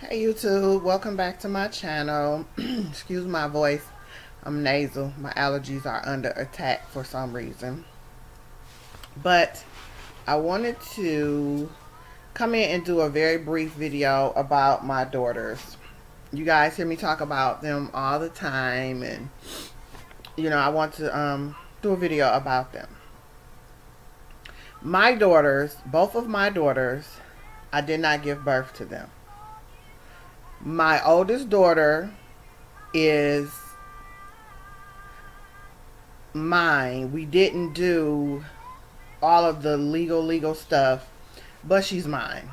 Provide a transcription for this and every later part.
Hey YouTube, welcome back to my channel. Excuse my voice, I'm nasal. My allergies are under attack for some reason. But I wanted to come in and do a very brief video about my daughters. You guys hear me talk about them all the time, and I want to do a video about them. My daughters, both of my daughters, I did not give birth to them. My oldest daughter is mine. We didn't do all of the legal stuff, but she's mine.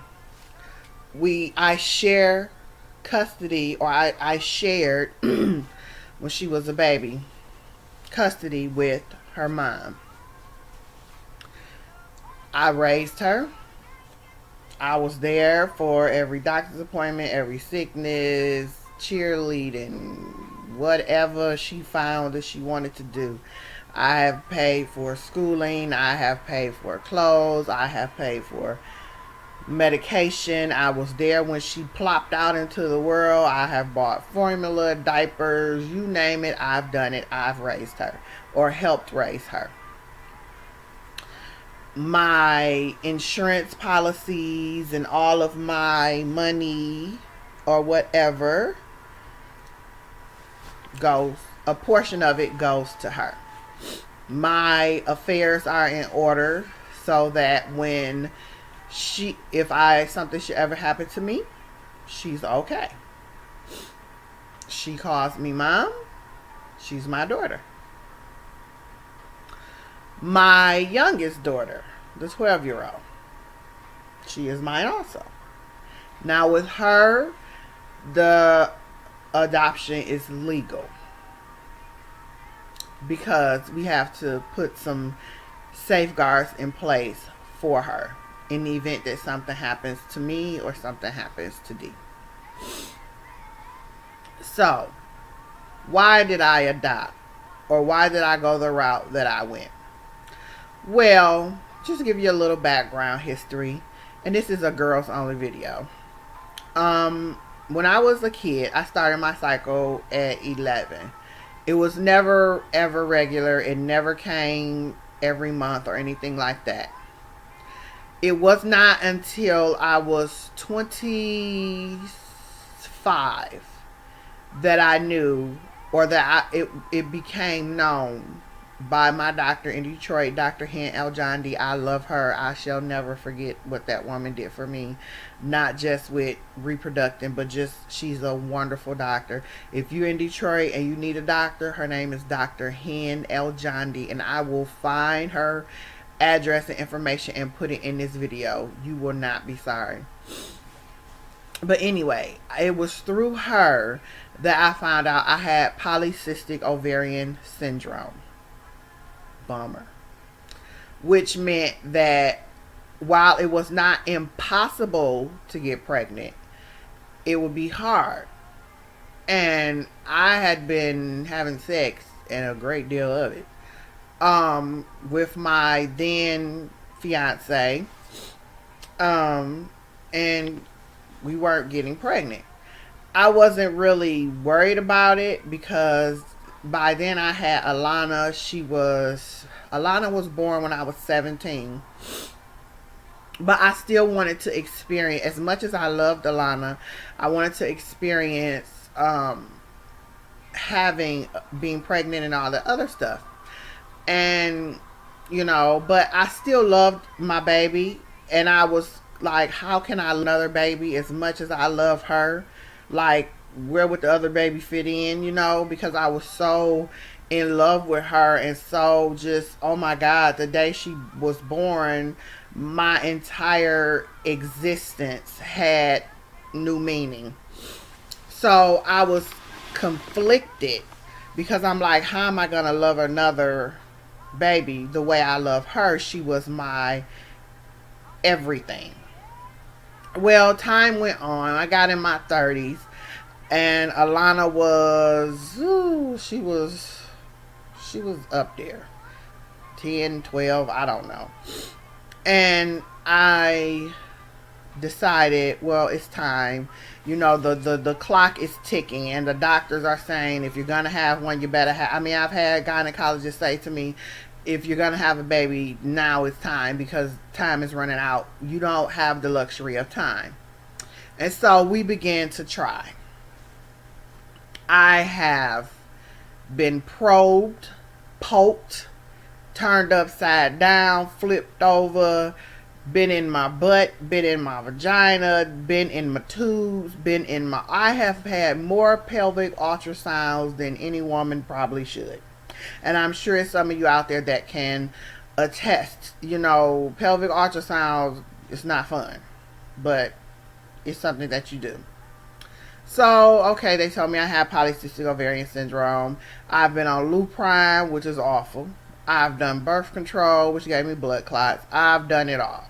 I share custody, or I shared when she was a baby, custody with her mom. I raised her. I was there for every doctor's appointment, every sickness, cheerleading, whatever she found that she wanted to do. I have paid for schooling. I have paid for clothes. I have paid for medication. I was there when she plopped out into the world. I have bought formula, diapers, you name it. I've done it. I've raised her or helped raise her. My insurance policies and all of my money or whatever goes, a portion of it goes to her. My affairs are in order so that when if something should ever happen to me, she's okay. She calls me mom. She's my daughter. My youngest daughter, the 12-year-old, she is mine also. Now with her, the adoption is legal because we have to put some safeguards in place for her in the event that something happens to me or something happens to Dee. So, why did I adopt? Or why did I go the route that I went? Well, just to give you a little background history, and this is a girls only video. When I was a kid, I started my cycle at 11. It was never ever regular. It never came every month or anything like that. It was not until I was 25 that I knew, or that it became known by my doctor in Detroit, Dr. Hen El-Jondi. I love her. I shall never forget what that woman did for me. Not just with reproducting, but just she's a wonderful doctor. If you're in Detroit and you need a doctor, her name is Dr. Hen El-Jondi, and I will find her address and information and put it in this video. You will not be sorry. But anyway, it was through her that I found out I had polycystic ovarian syndrome. Bummer. Which meant that while it was not impossible to get pregnant, it would be hard. And I had been having sex, and a great deal of it, with my then fiance, and we weren't getting pregnant. I wasn't really worried about it because by then I had Alana. Alana was born when I was 17. But I still wanted to experience, as much as I loved Alana, I wanted to experience being pregnant and all the other stuff. And, but I still loved my baby. And I was like, how can I love another baby as much as I love her? Like, where would the other baby fit in, because I was so in love with her, and so just, oh my God, the day she was born, my entire existence had new meaning. So I was conflicted because I'm like, how am I going to love another baby the way I love her? She was my everything. Well, time went on. I got in my 30s, and Alana she was up there. 10, 12, I don't know. And I decided, well, it's time. You know, the clock is ticking, and the doctors are saying, if you're going to have one, you better have. I mean, I've had gynecologists say to me, if you're going to have a baby, now it's time because time is running out. You don't have the luxury of time. And so we began to try. I have been probed, poked, turned upside down, flipped over, been in my butt, been in my vagina, been in my tubes, been in my... I have had more pelvic ultrasounds than any woman probably should. And I'm sure some of you out there that can attest. You know, pelvic ultrasounds is not fun, but it's something that you do. So, okay, they told me I have polycystic ovarian syndrome. I've been on Lupron, which is awful. I've done birth control, which gave me blood clots. I've done it all.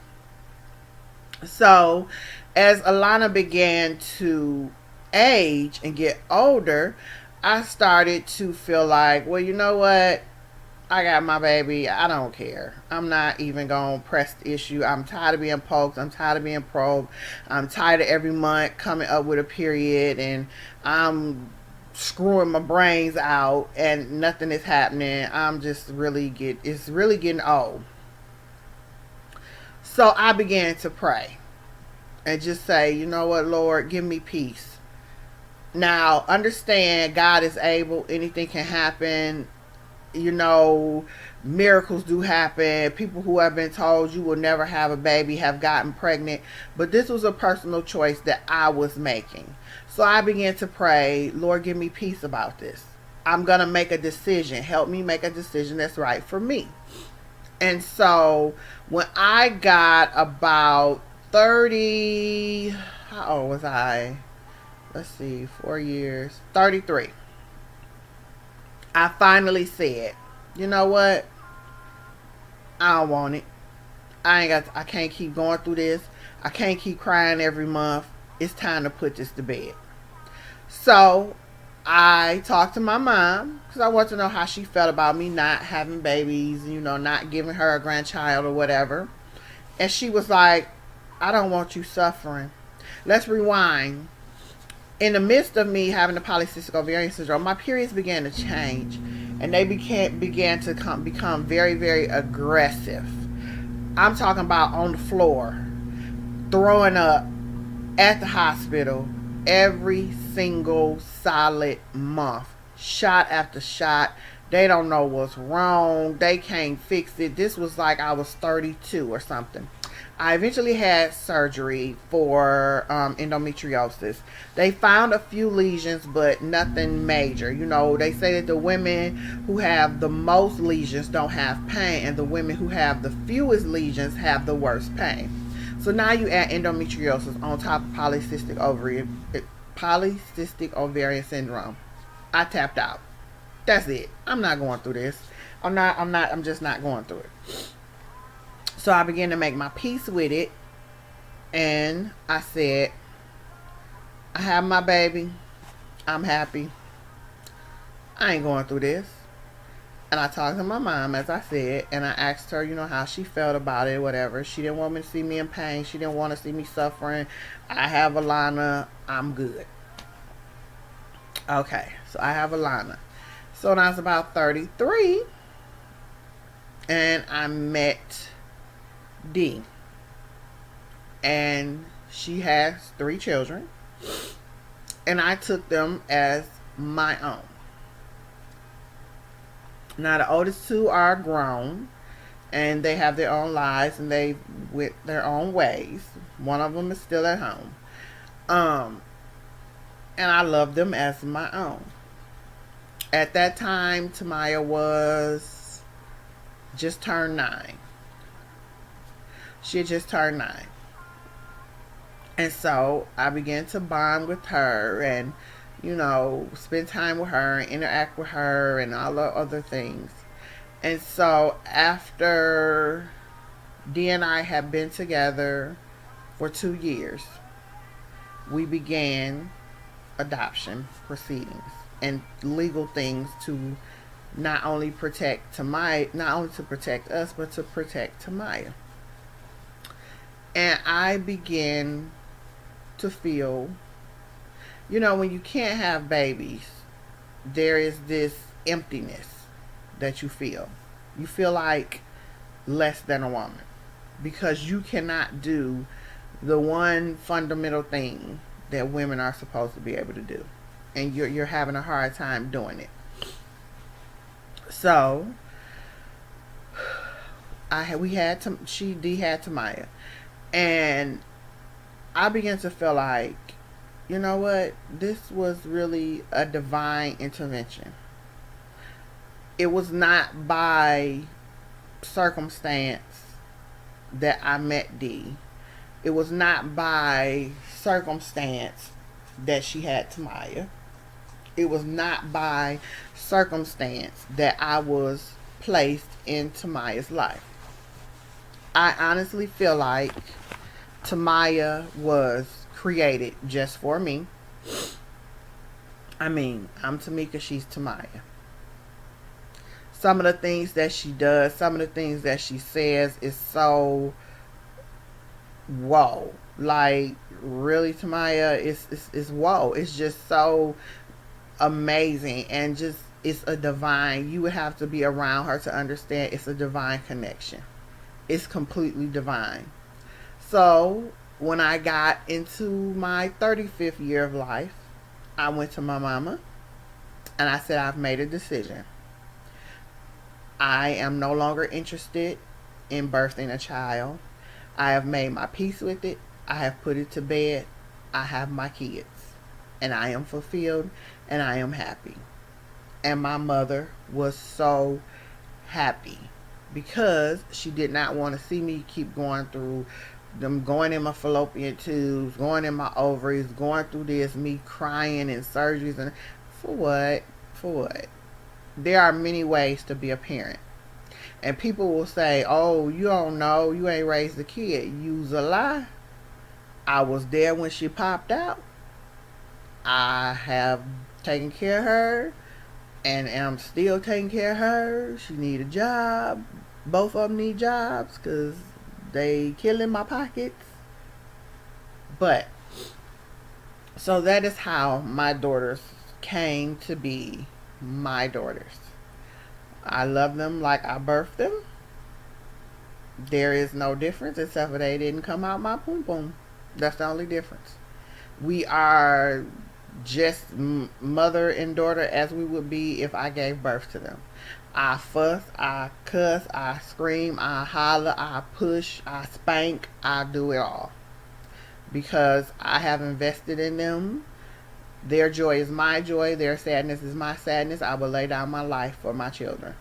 So, as Alana began to age and get older, I started to feel like, well, you know what? I got my baby. I don't care. I'm not even going to press the issue. I'm tired of being poked. I'm tired of being probed. I'm tired of every month coming up with a period and I'm screwing my brains out and nothing is happening. I'm just it's really getting old. So I began to pray and just say, you know what, Lord, give me peace. Now, understand God is able. Anything can happen. You know, miracles do happen. People who have been told you will never have a baby have gotten pregnant. But this was a personal choice that I was making. So I began to pray, Lord, give me peace about this. I'm going to make a decision. Help me make a decision that's right for me. And so when I got about 30, how old was I? Let's see, 4 years, 33. I finally said, you know what? I don't want it. I can't keep going through this. I can't keep crying every month. It's time to put this to bed. So I talked to my mom because I wanted to know how she felt about me not having babies, you know, not giving her a grandchild or whatever. And she was like, I don't want you suffering. Let's rewind. In the midst of me having the polycystic ovarian syndrome, my periods began to change, and they began to become very, very aggressive. I'm talking about on the floor, throwing up at the hospital every single solid month, shot after shot. They don't know what's wrong. They can't fix it. This was like I was 32 or something. I eventually had surgery for endometriosis. They found a few lesions, but nothing major. You know, they say that the women who have the most lesions don't have pain, and the women who have the fewest lesions have the worst pain. So now you add endometriosis on top of polycystic ovarian syndrome. I tapped out. That's it. I'm not going through this. I'm just not going through it. So I began to make my peace with it, and I said, I have my baby. I'm happy. I ain't going through this. And I talked to my mom, as I said, and I asked her, you know, how she felt about it, whatever. She didn't want me to see me in pain. She didn't want to see me suffering. I have Alana. I'm good. Okay, so I have Alana. So when I was about 33, and I met D, and she has 3 children, and I took them as my own. Now the oldest 2 are grown, and they have their own lives, and they went their own ways. One of them is still at home, and I love them as my own. At that time, Tamaya was just turned 9. She had just turned 9. And so I began to bond with her and, you know, spend time with her and interact with her and all the other things. And so after Dee and I had been together for 2 years, we began adoption proceedings and legal things to not only protect us, but to protect Tamaya. And I began to feel, when you can't have babies, there is this emptiness that you feel. You feel like less than a woman because you cannot do the one fundamental thing that women are supposed to be able to do, and you're having a hard time doing it. So we had to she D had Tamaya, and I began to feel like, you know what, this was really a divine intervention. It was not by circumstance that I met D. It was not by circumstance that she had Tamaya. It was not by circumstance that I was placed in Tamaya's life. I honestly feel like Tamaya was created just for me. I mean, I'm Tamika, she's Tamaya. Some of the things that she does, some of the things that she says is so whoa. Like, really, Tamaya, it's whoa. It's just so amazing, and just it's a divine, you would have to be around her to understand it's a divine connection. It's completely divine. So when I got into my 35th year of life, I went to my mama and I said, I've made a decision. I am no longer interested in birthing a child. I have made my peace with it. I have put it to bed. I have my kids. And I am fulfilled and I am happy. And my mother was so happy because she did not want to see me keep going through them, going in my fallopian tubes, going in my ovaries, going through this, me crying and surgeries. And for what? For what? There are many ways to be a parent. And people will say, oh, you don't know, you ain't raised a kid. You's a lie. I was there when she popped out. I have taken care of her, and I'm still taking care of her. She need a job. Both of them need jobs because they killing my pockets. But so that is how my daughters came to be my daughters. I love them like I birthed them. There is no difference except for they didn't come out my poom poom. That's the only difference. We are just mother and daughter as we would be if I gave birth to them. I fuss, I cuss, I scream, I holler, I push, I spank, I do it all. Because I have invested in them. Their joy is my joy, their sadness is my sadness. I will lay down my life for my children.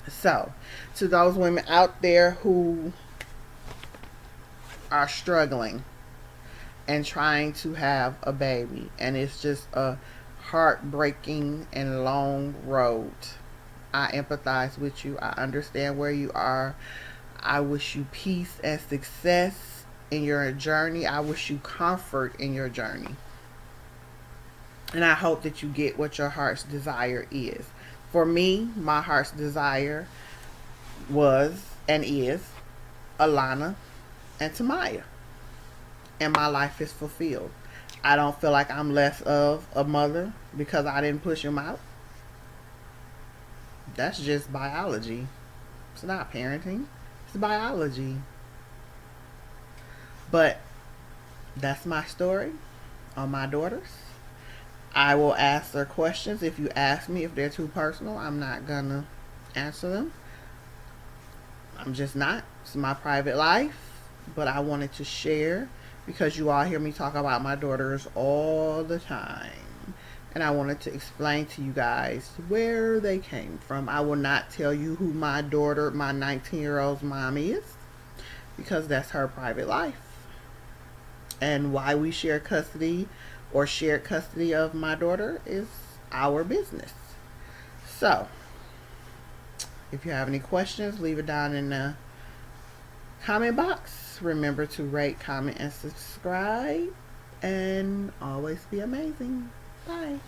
So, to those women out there who are struggling and trying to have a baby, and it's just a heartbreaking and long road, I empathize with you. I understand where you are. I wish you peace and success in your journey. I wish you comfort in your journey. And I hope that you get what your heart's desire is. For me, my heart's desire was and is Alana and Tamaya. And my life is fulfilled. I don't feel like I'm less of a mother because I didn't push them out. That's just biology. It's not parenting. It's biology. But that's my story on my daughters. I will answer questions. If you ask me if they're too personal, I'm not gonna answer them. I'm just not. It's my private life. But I wanted to share because you all hear me talk about my daughters all the time. And I wanted to explain to you guys where they came from. I will not tell you who my daughter, my 19-year-old's mom is, because that's her private life. And why we share custody or shared custody of my daughter is our business. So, if you have any questions, leave it down in the comment box. Remember to rate, comment, and subscribe. And always be amazing. Bye.